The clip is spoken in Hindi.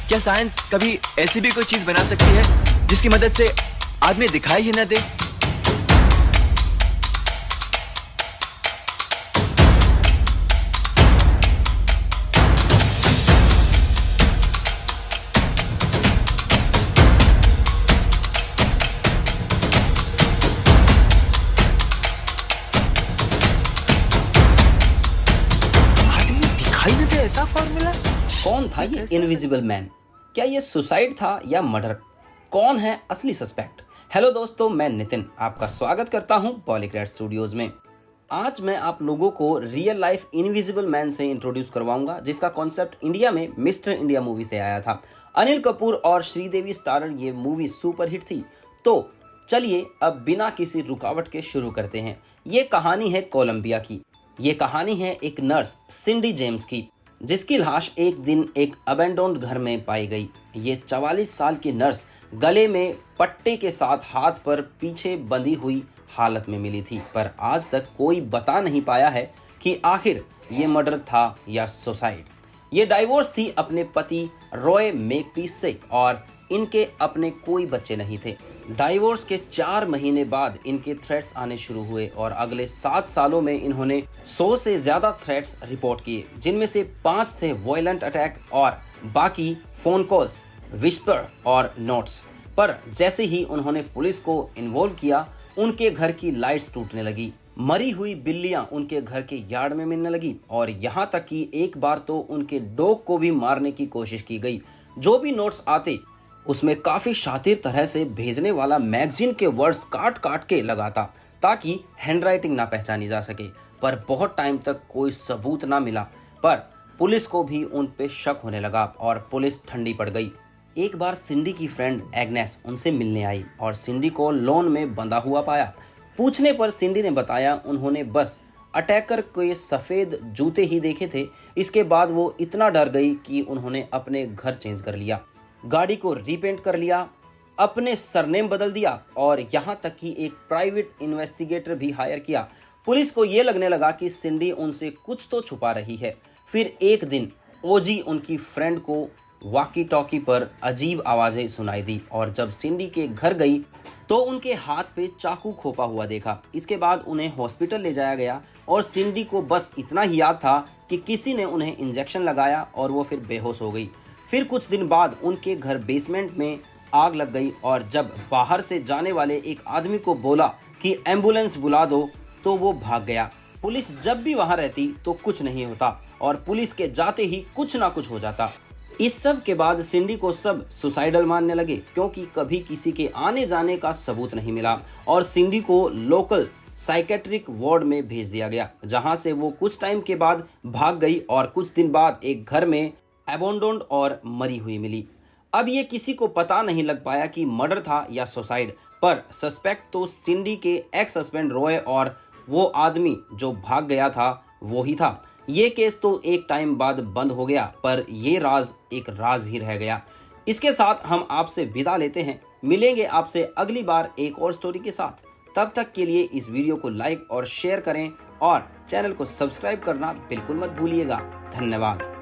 क्या साइंस कभी ऐसी भी कोई चीज बना सकती है जिसकी मदद से आदमी दिखाई ही न दे? आदमी दिखाई न दे, ऐसा फॉर्मूला? कौन था ये इनविजिबल मैन? क्या ये सुसाइड था या मर्डर? कौन है असली सस्पेक्ट? हेलो दोस्तों, मैं नितिन आपका स्वागत करता हूं पॉलीग्रेड स्टूडियोज में। आज मैं आप लोगों को रियल लाइफ इनविजिबल मैन से इंट्रोड्यूस करवाऊंगा, जिसका कॉन्सेप्ट इंडिया में मिस्टर इंडिया मूवी से आया था। अनिल कपूर और श्रीदेवी स्टारर ये मूवी सुपर हिट थी। तो चलिए अब बिना किसी रुकावट के शुरू करते हैं। ये कहानी है कोलंबिया की। ये कहानी है एक नर्स सिंडी जेम्स की, जिसकी लाश एक दिन एक अबेंडोन्ड घर में पाई गई। ये 44 साल की नर्स गले में पट्टे के साथ हाथ पर पीछे बंधी हुई हालत में मिली थी, पर आज तक कोई बता नहीं पाया है कि आखिर ये मर्डर था या सुसाइड। ये डाइवोर्स थी अपने पति रॉय मेकपीस से और इनके अपने कोई बच्चे नहीं थे। डाइवोर्स के 4 महीने बाद इनके थ्रेट्स आने शुरू हुए और अगले 7 सालों में इन्होंने 100 से ज्यादा थ्रेट्स रिपोर्ट किए, जिनमें से 5 थे वायलेंट अटैक और बाकी फोन कॉल्स, विस्पर और नोट्स। पर जैसे ही उन्होंने पुलिस को इन्वॉल्व किया, उनके घर की लाइट्स टूटने लगी, मरी हुई बिल्लियां उनके घर के यार्ड में मिलने लगी और यहाँ तक कि एक बार तो उनके डॉग को भी मारने की कोशिश की गई। जो भी नोट्स आते उसमें काफी शातिर तरह से भेजने वाला मैगजीन के वर्ड्स काट काट के लगाता, ताकि हैंडराइटिंग ना पहचानी जा सके। पर बहुत टाइम तक कोई सबूत ना मिला, पर पुलिस को भी उन पे शक होने लगा और पुलिस ठंडी पड़ गई। एक बार सिंडी की फ्रेंड एग्नेस उनसे मिलने आई और सिंडी को लॉन में बंधा हुआ पाया। पूछने पर सिंडी ने बताया उन्होंने बस अटैकर के सफेद जूते ही देखे थे। इसके बाद वो इतना डर गई कि उन्होंने अपने घर चेंज कर लिया, गाड़ी को रीपेंट कर लिया, अपने सरनेम बदल दिया और यहाँ तक कि एक प्राइवेट इन्वेस्टिगेटर भी हायर किया। पुलिस को ये लगने लगा कि सिंडी उनसे कुछ तो छुपा रही है। फिर एक दिन ओजी उनकी फ्रेंड को वॉकी टॉकी पर अजीब आवाजें सुनाई दी और जब सिंडी के घर गई तो उनके हाथ पे चाकू खोपा हुआ देखा। इसके बाद उन्हें हॉस्पिटल ले जाया गया और सिंडी को बस इतना ही याद था कि किसी ने उन्हें इंजेक्शन लगाया और वो फिर बेहोश हो गई। फिर कुछ दिन बाद उनके घर बेसमेंट में आग लग गई और जब बाहर से जाने वाले एक आदमी को बोला कि एम्बुलेंस बुला दो तो वो भाग गया। पुलिस जब भी वहां रहती तो कुछ नहीं होता और पुलिस के जाते ही कुछ ना कुछ हो जाता। इस सब के बाद सिंडी को सब सुसाइडल मानने लगे, क्योंकि कभी किसी के आने जाने का सबूत नहीं मिला और सिंडी को लोकल साइकेट्रिक वार्ड में भेज दिया गया, जहां से वो कुछ टाइम के बाद भाग गई और कुछ दिन बाद एक घर में अबेंडोन्ड और मरी हुई मिली। अब ये किसी को पता नहीं लग पाया कि मर्डर था या सुसाइड, पर सस्पेक्ट तो सिंडी के एक्स हस्बैंड रॉय और वो आदमी जो भाग गया था वो ही था। ये केस तो एक टाइम बाद बंद हो गया, पर ये राज एक राज ही रह गया। इसके साथ हम आपसे विदा लेते हैं। मिलेंगे आपसे अगली बार एक और स्टोरी के साथ। तब तक के लिए इस वीडियो को लाइक और शेयर करें और चैनल को सब्सक्राइब करना बिल्कुल मत भूलिएगा। धन्यवाद।